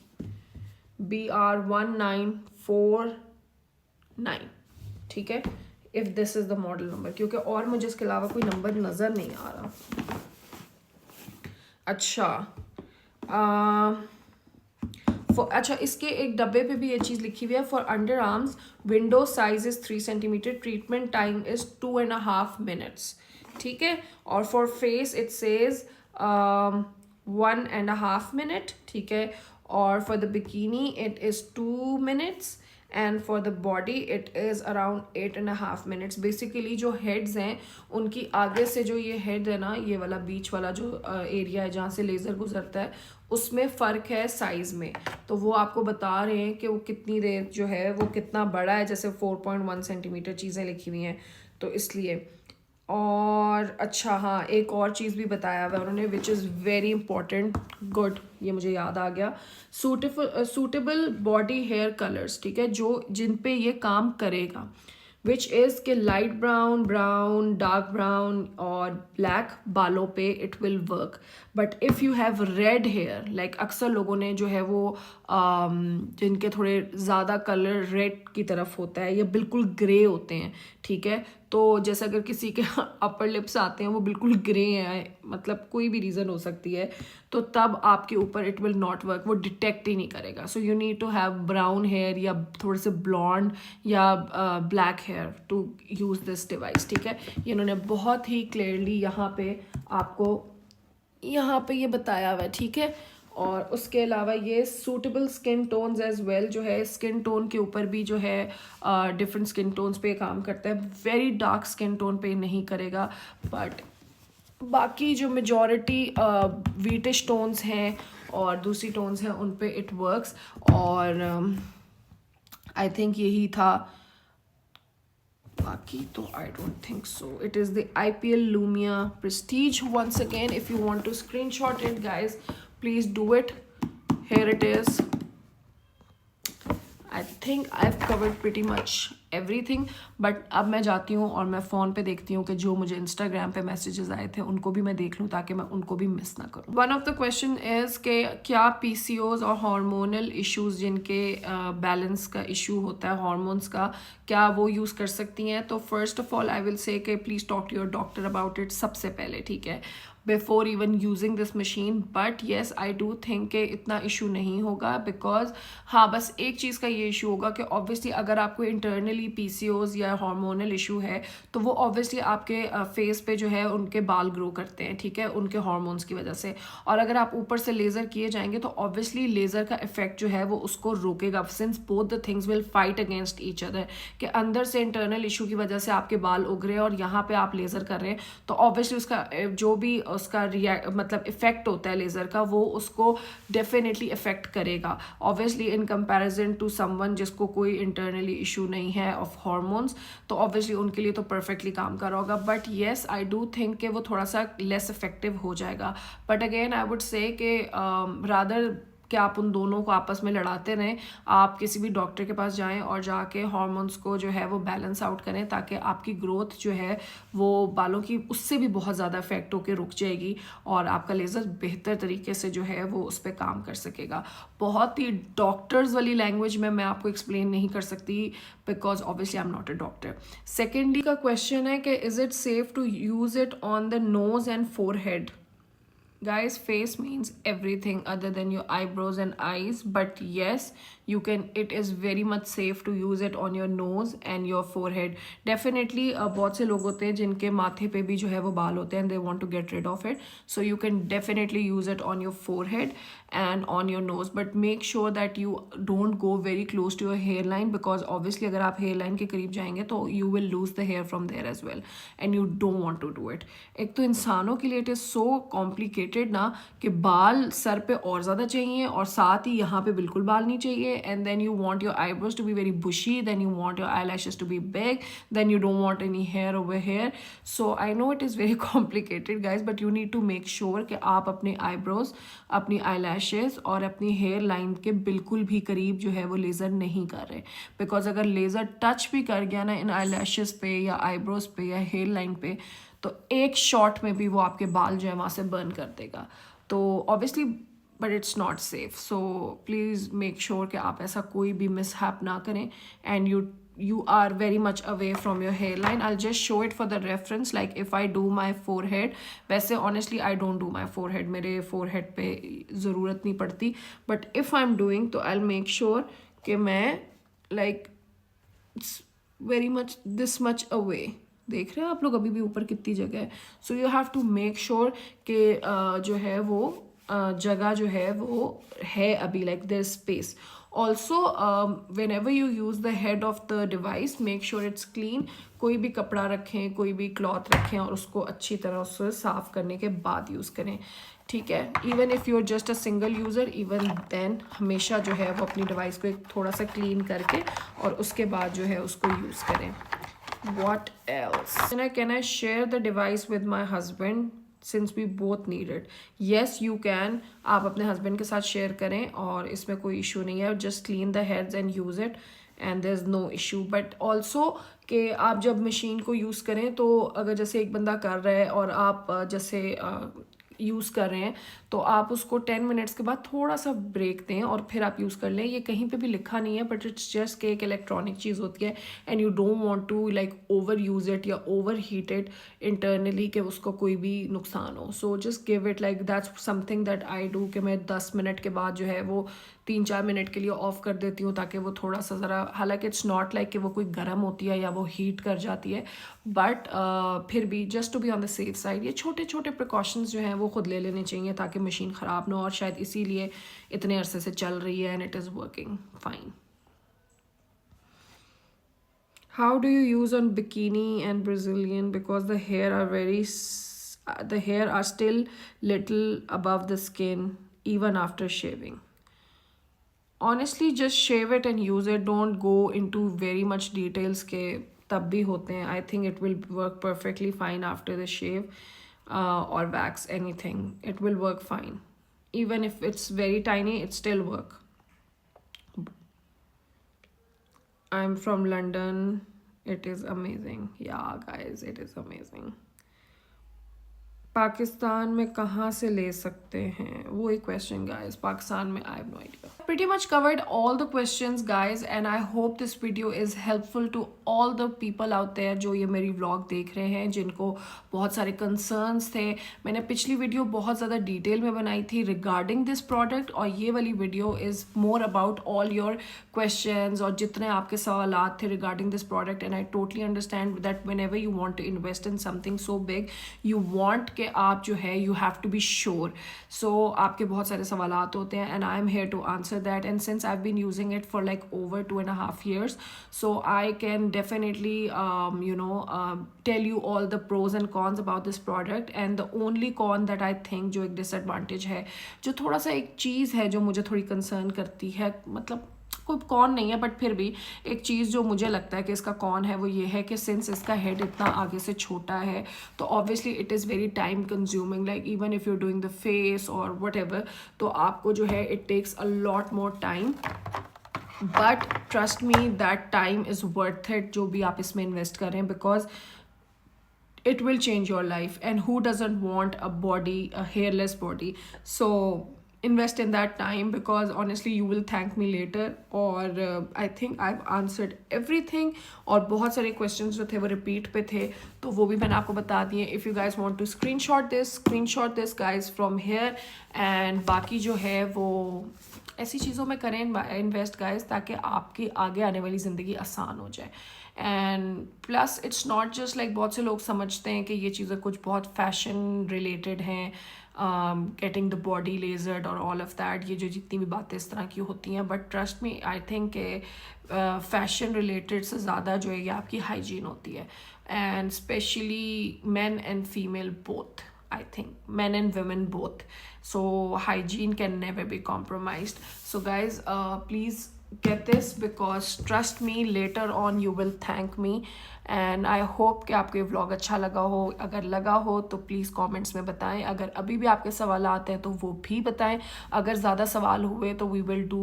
BR1949, ठीक है, if this is the model number, क्योंकि और मुझे इसके अलावा कोई नंबर नजर नहीं आ रहा। अच्छा इसके एक डब्बे पे भी ये चीज़ लिखी हुई है, for under arms window size is 3 centimetre, treatment time is 2.5 minutes, ठीक है। और for face it says 1.5 minute, ठीक है। और for the bikini it is 2 minutes and for the body it is around 8.5 minutes. Basically जो heads हैं उनकी आगे से जो ये head है ना, ये वाला बीच वाला जो एरिया है जहाँ से लेज़र गुजरता है, उसमें फ़र्क है साइज़ में. तो वो आपको बता रहे हैं कि वो कितनी रेंज जो है वो कितना बड़ा है, जैसे 4.1 सेंटीमीटर चीज़ें लिखी हुई हैं तो इसलिए. और अच्छा हाँ, एक और चीज़ भी बताया हुआ है उन्होंने which is very important. Good, ये मुझे याद आ गया. सूटेबल बॉडी हेयर कलर्स, ठीक है, जो जिन पे ये काम करेगा, विच इज़ के light brown, brown, dark brown और ब्लैक बालों पे it will work. But if you have red hair, like अक्सर लोगों ने जो है वो जिनके थोड़े ज़्यादा कलर रेड की तरफ होता है या बिल्कुल ग्रे होते हैं, ठीक है, तो जैसे अगर किसी के अपर लिप्स आते हैं वो बिल्कुल ग्रे हैं, मतलब कोई भी रीज़न हो सकती है, तो तब आपके ऊपर इट विल नॉट वर्क, वो डिटेक्ट ही नहीं करेगा. So you need to have brown hair या थोड़े से ब्लॉन्ड या black hair to use this device, ठीक है. ये इन्होंने बहुत ही क्लियरली यहाँ पे आपको यहाँ पे ये बताया हुआ है, ठीक है. और उसके अलावा ये suitable skin tones as well, जो है स्किन टोन के ऊपर भी जो है डिफरेंट स्किन टोन्स पे काम करता है. वेरी डार्क स्किन टोन पे नहीं करेगा, बट बाकी जो मेजॉरिटी वीटिश टोन्स हैं और दूसरी टोन्स हैं उन पे इट वर्क्स. और आई थिंक यही था, बाकी तो I don't think so. It is the IPL Lumia Prestige. Once again, if you want to screenshot it, guys, please do it. Here it is. I think I've covered pretty much everything. But अब मैं जाती हूँ और मैं phone पे देखती हूँ कि जो मुझे इंस्टाग्राम पे मैसेजेस आए थे उनको भी मैं देख लूँ ताकि मैं उनको भी मिस ना करूँ. One of the question is कि क्या PCOs और हार्मोनल इश्यूज़ जिनके बैलेंस का इशू होता है हार्मोन्स का, क्या वो यूज़ कर सकती हैं. तो first of all I will say कि please talk to your doctor about it सबसे पहले, ठीक है, before even using this machine. But yes, I do think कि इतना इशू नहीं होगा, बिकॉज हाँ बस एक चीज़ का ये इशू होगा कि ऑब्वियसली अगर आपको इंटरनली PCOs या हार्मोनल इशू है तो वो ऑब्वियसली आपके फेस पे जो है उनके बाल ग्रो करते हैं, ठीक है, उनके हार्मोन्स की वजह से. और अगर आप ऊपर से लेज़र किए जाएंगे तो ऑब्वियसली लेज़र का इफेक्ट जो है वो उसको रोकेगा, since both the things will fight against each other. कि अंदर से इंटरनल इशू की वजह से आपके बाल उग रहे हैं और यहाँ पे आप लेज़र कर रहे हैं, तो ऑब्वियसली उसका जो भी उसका मतलब इफेक्ट होता है लेज़र का, वो उसको डेफिनेटली इफेक्ट करेगा. Obviously in comparison to someone जिसको कोई इंटरनली इशू नहीं है ऑफ हार्मोन्स, तो ऑब्वियसली उनके लिए तो परफेक्टली काम कर रहा होगा. But yes, I do think कि वो थोड़ा सा लेस इफेक्टिव हो जाएगा. But again I would say कि रादर कि आप उन दोनों को आपस में लड़ाते रहें, आप किसी भी डॉक्टर के पास जाएं और जाके हार्मोन्स को जो है वो बैलेंस आउट करें, ताकि आपकी ग्रोथ जो है वो बालों की उससे भी बहुत ज़्यादा इफेक्ट होकर रुक जाएगी और आपका लेज़र बेहतर तरीके से जो है वो उस पर काम कर सकेगा. बहुत ही डॉक्टर्स वाली लैंग्वेज में मैं आपको एक्सप्लेन नहीं कर सकती, because obviously I am not a doctor. Secondly का क्वेश्चन है कि is it safe to use it on the nose and forehead. Guys, face means everything other than your eyebrows and eyes, but yes, you can, it is very much safe to use it on your nose and your forehead. Definitely बहुत से लोग होते हैं जिनके माथे पे भी जो है वो बाल होते हैं and they want to get rid of it, so you can definitely use it on your forehead and on your nose, but make sure that you don't go very close to your hairline, because obviously अगर आप hairline के करीब जाएंगे तो you will lose the hair from there as well and you don't want to do it. एक तो इंसानों के लिए it is so complicated ना कि बाल सर पे और ज़्यादा चाहिए और साथ ही यहाँ पे बिल्कुल बाल नहीं चाहिए, and then you want your eyebrows to be very bushy, then you want your eyelashes to be big, then you don't want any hair over here. So I know it is very complicated guys, but you need to make sure कि आप अपने eyebrows, अपनी eyelashes और अपनी hair line के बिल्कुल भी करीब जो है वो लेज़र नहीं कर रहे, बिकॉज अगर लेज़र टच भी कर गया ना इन eyelashes पे या eyebrows पे या hair line पे, तो एक शॉट में भी वो आपके बाल जो है वहाँ से बर्न कर देगा. तो obviously but it's not safe, so please make sure कि आप ऐसा कोई भी मिसहैप ना करें and you are very much away from your hairline. I'll just show it for the reference, like if I do my forehead, वैसे honestly I don't do my forehead, मेरे forehead पे ज़रूरत नहीं पड़ती, but if I'm doing तो I'll make sure कि मैं like it's very much this much away. देख रहे हैं आप लोग अभी भी ऊपर कितनी जगह है. So you have to make sure कि जो है वो जगह जो है वो है अभी, like there space. Also whenever you use the head of the device, make sure it's clean. कोई भी कपड़ा रखें, कोई भी क्लॉथ रखें और उसको अच्छी तरह उससे साफ़ करने के बाद यूज़ करें. ठीक है, even if you are just a single user, even then हमेशा जो है वो अपनी डिवाइस को एक थोड़ा सा क्लीन करके और उसके बाद जो है उसको यूज़ करें. What else? Can I share the device with my husband since we both need it? Yes, you can. आप अपने husband के साथ share करें और इसमें कोई issue नहीं है. Just clean the heads and use it and there's no issue. But also कि आप जब मशीन को यूज़ करें तो अगर जैसे एक बंदा कर रहा है और आप जैसे यूज़ कर रहे हैं तो आप उसको 10 मिनट्स के बाद थोड़ा सा ब्रेक दें और फिर आप यूज़ कर लें. ये कहीं पे भी लिखा नहीं है, बट इट्स जस्ट कि एक इलेक्ट्रॉनिक चीज़ होती है and you don't want to like overuse it या ओवर हीट इट इंटरनली कि उसको कोई भी नुकसान हो. So just give it like that's something that I do कि मैं 10 मिनट के बाद जो है वो 3-4 मिनट के लिए ऑफ़ कर देती हूँ ताकि वो थोड़ा सा ज़रा, हालांकि इट्स नॉट लाइक कि वो कोई गर्म होती है या वो हीट कर जाती है, बट फिर भी just to be on the safe side ये छोटे छोटे प्रिकॉशंस जो हैं वो खुद ले लेने चाहिए ताकि मशीन ख़राब ना हो. और शायद इसीलिए इतने अरसे से चल रही है and it is working fine. How do you use on bikini and Brazilian because the hair are still little above the skin even after shaving? Honestly, just shave it and use it. Don't go into very much details के तब भी होते हैं. I think it will work perfectly fine after the shave or wax anything. It will work fine. Even if it's very tiny, it still work. I'm from London. It is amazing. Yeah, guys, it is amazing. Pakistan में कहाँ से ले सकते हैं, वो एक question guys. Pakistan में I have no idea. Pretty much covered all the questions guys and I hope this video is helpful to all the people out there जो ये मेरी vlog देख रहे हैं जिनको बहुत सारे concerns थे. मैंने पिछली वीडियो बहुत ज़्यादा डिटेल में बनाई थी regarding this product और ये वाली video is more about all your questions और जितने आपके सवालात थे regarding this product. And I totally understand that whenever you want to invest in something so big you want कि आप जो है you have to be sure. So आपके बहुत सारे सवालात होते हैं and I am here to answer that. And since I've been using it for like over 2.5 years, so I can definitely tell you all the pros and cons about this product. And the only con that I think जो एक disadvantage है, जो थोड़ा सा एक चीज़ है जो मुझे थोड़ी concern करती है, मतलब कोई कौन नहीं है बट फिर भी एक चीज़ जो मुझे लगता है कि इसका कौन है वो ये है कि सिंस इसका हेड इतना आगे से छोटा है तो obviously it is very time consuming. Like even if you doing the face और वट एवर तो आपको जो है it takes a lot more time. But trust me that time is worth it जो भी आप इसमें इन्वेस्ट करें because it will change your life and who doesn't want a hairless body. So invest in that time because honestly you will thank me later. और I think I've answered everything और बहुत सारे questions जो थे वो repeat पे थे तो वो भी मैंने आपको बता दिए. If you guys want to screenshot this guys from here and बाकी जो है वो ऐसी चीज़ों में करें इन्वेस्ट गाइस ताकि आपकी आगे आने वाली ज़िंदगी आसान हो जाए. And plus it's not just like बहुत से लोग समझते हैं कि ये चीज़ें कुछ बहुत फैशन रिलेटेड हैं, गेटिंग द बॉडी लेजर्ड और ऑल ऑफ दैट, ये जो जितनी भी बातें इस तरह की होती हैं. But trust me I think fashion related से ज़्यादा जो है ये आपकी हाइजीन होती है. And specially men and female both. I think men and women both. So hygiene can never be compromised. So guys, please get this because trust me, later on you will thank me. And I hope कि आपको ये vlog अच्छा लगा हो. अगर लगा हो तो प्लीज़ कमेंट्स में बताएं. अगर अभी भी आपके सवाल आते हैं तो वो भी बताएं. अगर ज़्यादा सवाल हुए तो we will do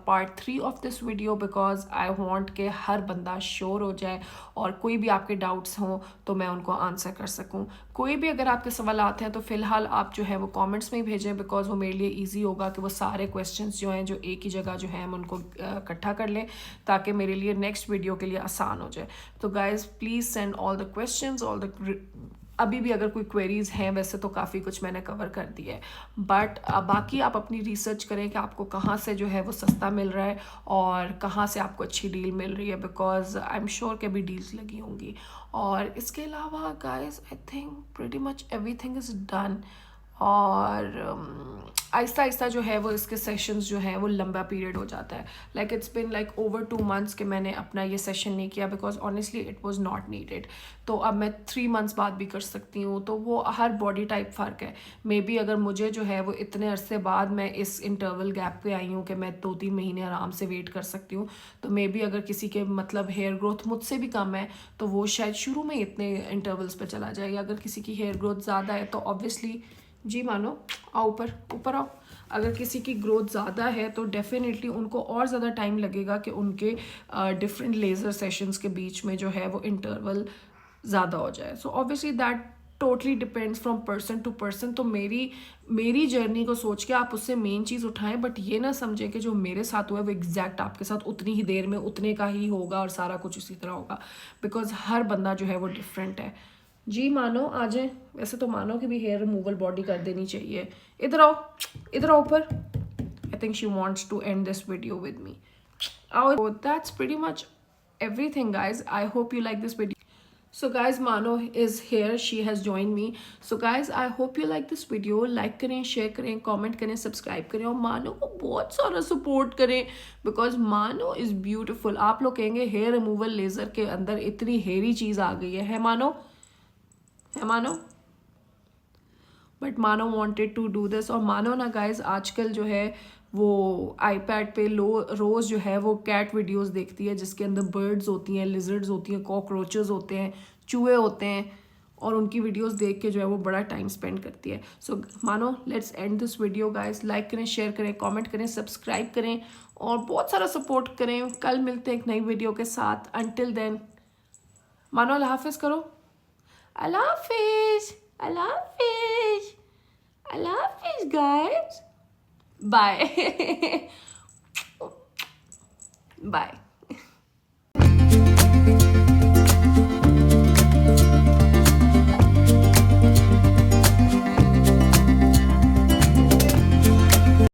part 3 of this video because I want कि हर बंदा श्योर हो जाए और कोई भी आपके डाउट्स हों तो मैं उनको आंसर कर सकूं. कोई भी अगर आपके सवाल आते हैं तो फ़िलहाल आप जो है वो कमेंट्स में ही भेजें बिकॉज वो मेरे लिए ईजी होगा कि वो सारे क्वेश्चंस जो हैं जो एक ही जगह जो हैं हम उनको इकट्ठा कर लें ताकि मेरे लिए नेक्स्ट वीडियो के लिए आसान हो जाए. तो guys please send all the questions अभी भी अगर कोई क्वेरीज़ हैं, वैसे तो काफ़ी कुछ मैंने कवर कर दिया है बट बाकी आप अपनी रिसर्च करें कि आपको कहाँ से जो है वो सस्ता मिल रहा है और कहाँ से आपको अच्छी डील मिल रही है बिकॉज आई एम श्योर कि अभी डील्स लगी होंगी. और इसके अलावा guys I think pretty much everything is done. और आहिस्ता आहिस्ता जो है वो इसके सेशंस जो है वो लंबा पीरियड हो जाता है. Like it's been like over 2 months कि मैंने अपना ये सेशन नहीं किया because honestly it was not needed. तो अब मैं 3 months बाद भी कर सकती हूँ. तो वो हर बॉडी टाइप फ़र्क है. मे बी अगर मुझे जो है वो इतने अरसे बाद मैं इस इंटरवल गैप पे आई हूँ कि मैं 2-3 महीने आराम से वेट कर सकती हूँ. तो मे बी अगर किसी के मतलब हेयर ग्रोथ मुझसे भी कम है तो वो शायद शुरू में इतने इंटरवल्स पे चला जाए. अगर किसी की हेयर ग्रोथ ज़्यादा है तो ऑब्वियसली जी मानो आओ ऊपर ऊपर आओ. अगर किसी की ग्रोथ ज़्यादा है तो डेफिनेटली उनको और ज़्यादा टाइम लगेगा कि उनके डिफरेंट लेज़र सेशंस के बीच में जो है वो इंटरवल ज़्यादा हो जाए. So obviously that totally depends from person to person. तो मेरी जर्नी को सोच के आप उससे मेन चीज़ उठाएं, बट ये ना समझें कि जो मेरे साथ हुआ है वो एग्जैक्ट आपके साथ उतनी ही देर में उतने का ही होगा और सारा कुछ उसी तरह होगा. बिकॉज हर बंदा जो है वो डिफरेंट है. जी मानो आ जाए. वैसे तो मानो कि भी हेयर रिमूवल बॉडी कर देनी चाहिए. इधर आओ ऊपर. I think she wants to end this video with me. आओ. That's pretty much everything guys. I hope you like this video. So guys, Mano is here. She has joined me. So guys, I hope you like this video. Like करें, share करें, comment करें, subscribe करें और मानो को बहुत सारा support करें because Mano is beautiful. आप लोग कहेंगे hair removal laser के अंदर इतनी hairy चीज़ आ गई है मानो? है मानो? बट मानो वॉन्टेड टू डू दिस. और मानो ना गाइज आजकल जो है वो आईपैड पे रोज़ जो है वो कैट वीडियोस देखती है जिसके अंदर बर्ड्स होती हैं, लिजर्ड्स होती हैं, कॉकरोचेस होते हैं, चूहे होते हैं और उनकी वीडियोस देख के जो है वो बड़ा टाइम स्पेंड करती है. सो मानो let's end this video guys. Like करें, शेयर करें, कमेंट करें, सब्सक्राइब करें और बहुत सारा सपोर्ट करें. कल मिलते हैं एक नई वीडियो के साथ. अंटिल देन मानो अल्लाह हाफिज़ करो. अल्लाह हाफिज़. अल्लाह हाफिज़. Allah Hafiz guys. Bye. Bye.